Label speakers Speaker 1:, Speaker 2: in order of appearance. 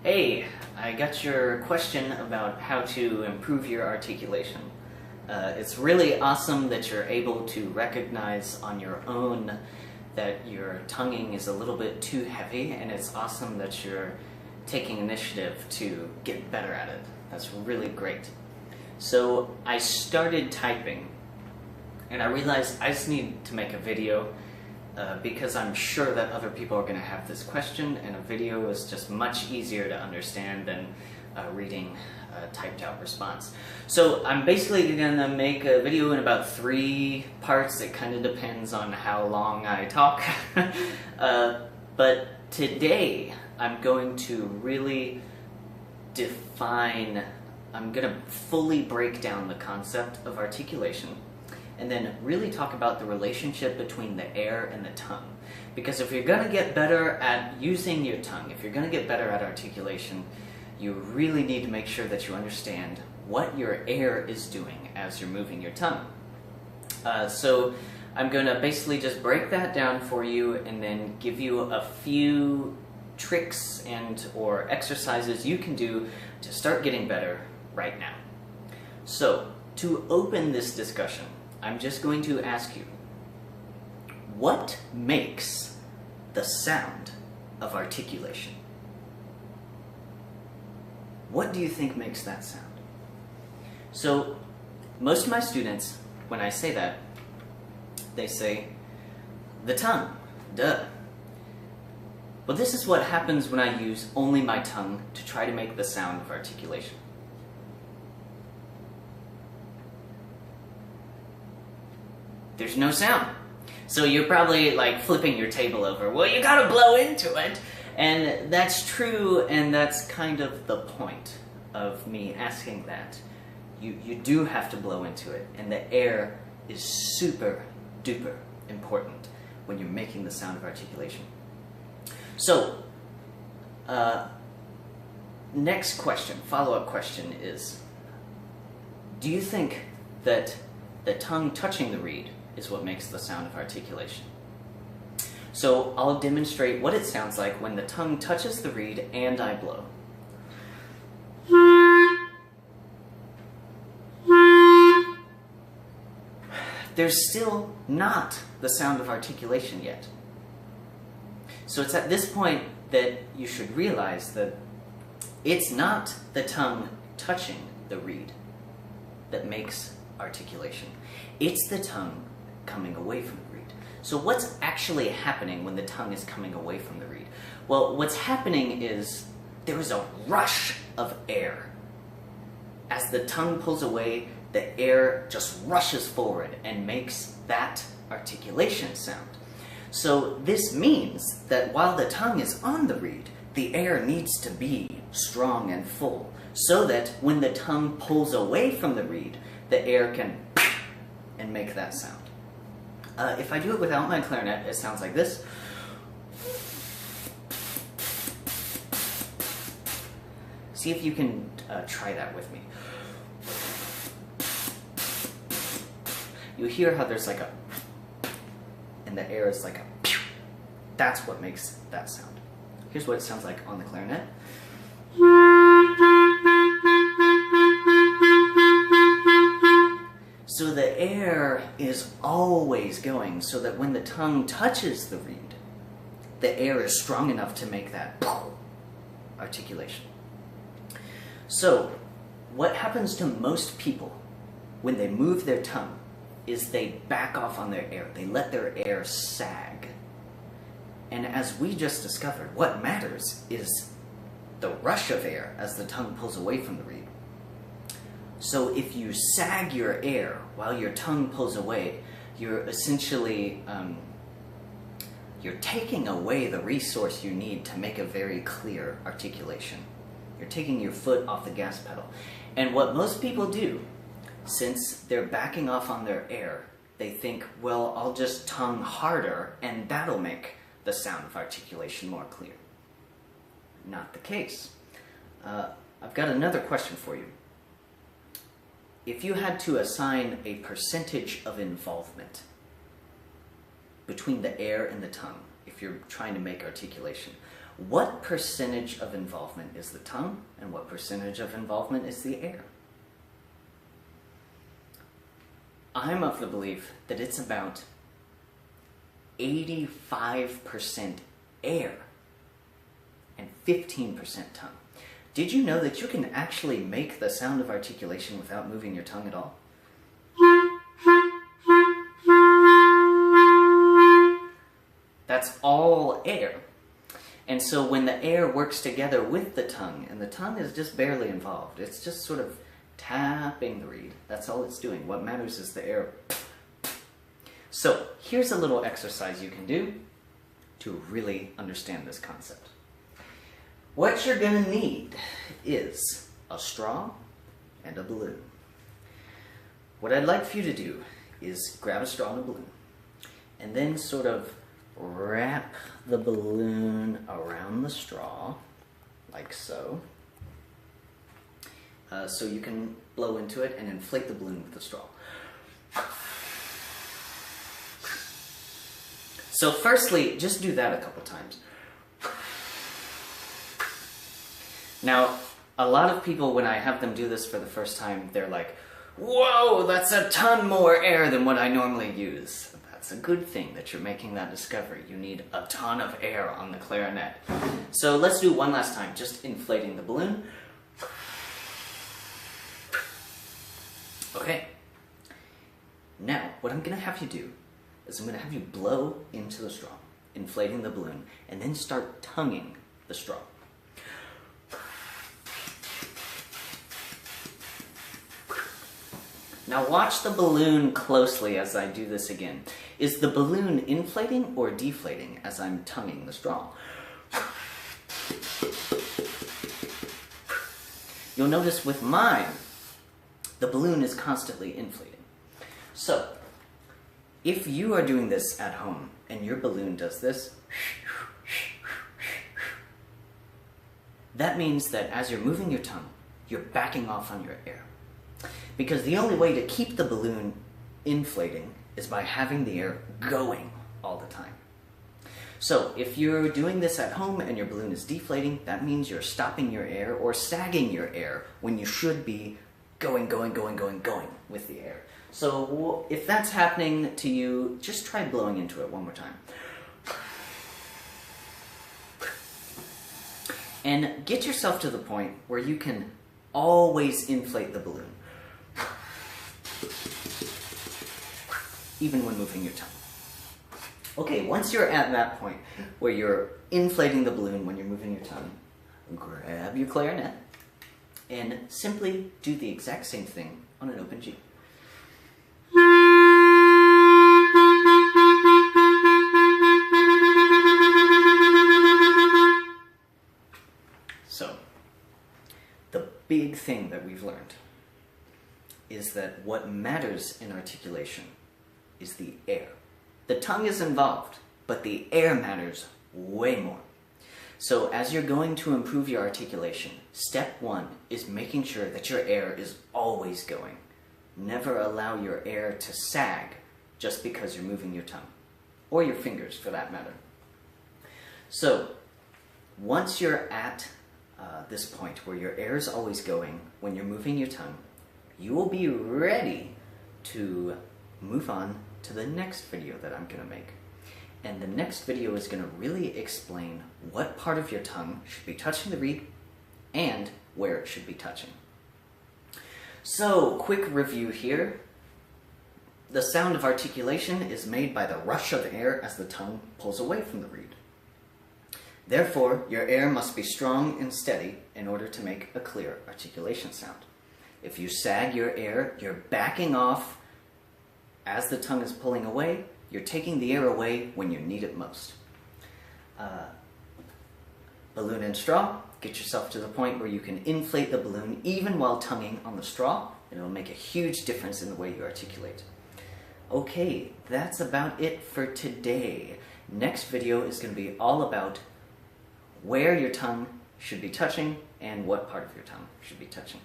Speaker 1: Hey, I got your question about how to improve your articulation. It's really awesome that you're able to recognize on your own that your tonguing is a little bit too heavy, and it's awesome that you're taking initiative to get better at it. That's really great. So I started typing, and I realized I just need to make a video because I'm sure that other people are going to have this question, and a video is just much easier to understand than reading a typed out response. So I'm basically going to make a video in about 3 parts. It kind of depends on how long I talk. But today I'm going to really define, I'm going to fully break down the concept of articulation, and then really talk about the relationship between the air and the tongue. Because if you're going to get better at using your tongue, if you're going to get better at articulation, you really need to make sure that you understand what your air is doing as you're moving your tongue. So I'm going to basically just break that down for you and then give you a few tricks and or exercises you can do to start getting better right now. So to open this discussion, I'm just going to ask you, what makes the sound of articulation? What do you think makes that sound? So most of my students, when I say that, they say, the tongue, duh. Well, this is what happens when I use only my tongue to try to make the sound of articulation. There's no sound. So you're probably like flipping your table over. Well, you gotta blow into it. And that's true, and that's kind of the point of me asking that. You do have to blow into it, and the air is super duper important when you're making the sound of articulation. So, next question, follow-up question is, do you think that the tongue touching the reed is what makes the sound of articulation? So I'll demonstrate what it sounds like when the tongue touches the reed and I blow. There's still not the sound of articulation yet. So it's at this point that you should realize that it's not the tongue touching the reed that makes articulation. It's the tongue coming away from the reed. So what's actually happening when the tongue is coming away from the reed? Well, what's happening is there is a rush of air. As the tongue pulls away, the air just rushes forward and makes that articulation sound. So this means that while the tongue is on the reed, the air needs to be strong and full, so that when the tongue pulls away from the reed, the air can and make that sound. If I do it without my clarinet, it sounds like this. See if you can try that with me. You hear how there's like a, and the air is like a, that's what makes that sound. Here's what it sounds like on the clarinet. So the air is always going so that when the tongue touches the reed, the air is strong enough to make that articulation. So what happens to most people when they move their tongue is they back off on their air. They let their air sag. And as we just discovered, what matters is the rush of air as the tongue pulls away from the reed. So if you sag your air while your tongue pulls away, you're essentially, you're taking away the resource you need to make a very clear articulation. You're taking your foot off the gas pedal. And what most people do, since they're backing off on their air, they think, well, I'll just tongue harder and that'll make the sound of articulation more clear. Not the case. I've got another question for you. If you had to assign a percentage of involvement between the air and the tongue, if you're trying to make articulation, What percentage of involvement is the tongue, and what percentage of involvement is the air? I'm of the belief that it's about 85% air and 15% tongue. Did you know that you can actually make the sound of articulation without moving your tongue at all? That's all air. And so when the air works together with the tongue, and the tongue is just barely involved, it's just sort of tapping the reed. That's all it's doing. What matters is the air. So here's a little exercise you can do to really understand this concept. What you're going to need is a straw and a balloon. What I'd like for you to do is grab a straw and a balloon, and then sort of wrap the balloon around the straw, like so. So you can blow into it and inflate the balloon with the straw. So firstly, just do that a couple times. Now, a lot of people, when I have them do this for the first time, they're like, whoa, that's a ton more air than what I normally use. That's a good thing that you're making that discovery. You need a ton of air on the clarinet. So let's do it one last time, just inflating the balloon. Okay. Now, what I'm going to have you do is I'm going to have you blow into the straw, inflating the balloon, and then start tonguing the straw. Now watch the balloon closely as I do this again. Is the balloon inflating or deflating as I'm tonguing the straw? You'll notice with mine, the balloon is constantly inflating. So, if you are doing this at home and your balloon does this, that means that as you're moving your tongue, you're backing off on your air. Because the only way to keep the balloon inflating is by having the air going all the time. So if you're doing this at home and your balloon is deflating, that means you're stopping your air or sagging your air when you should be going with the air. So if that's happening to you, just try blowing into it one more time. And get yourself to the point where you can always inflate the balloon, even when moving your tongue. Okay, once you're at that point where you're inflating the balloon when you're moving your tongue, grab your clarinet and simply do the exact same thing on an open G. So, the big thing that we've learned is that what matters in articulation is the air. The tongue is involved, but the air matters way more. So as you're going to improve your articulation, step one is making sure that your air is always going. Never allow your air to sag just because you're moving your tongue, or your fingers for that matter. So once you're at this point where your air is always going when you're moving your tongue, you will be ready to move on to the next video that I'm going to make. And the next video is going to really explain what part of your tongue should be touching the reed and where it should be touching. So, quick review here. The sound of articulation is made by the rush of air as the tongue pulls away from the reed. Therefore, your air must be strong and steady in order to make a clear articulation sound. If you sag your air, you're backing off as the tongue is pulling away. You're taking the air away when you need it most. Balloon and straw. Get yourself to the point where you can inflate the balloon even while tonguing on the straw, and it'll make a huge difference in the way you articulate. Okay, that's about it for today. Next video is going to be all about where your tongue should be touching and what part of your tongue should be touching.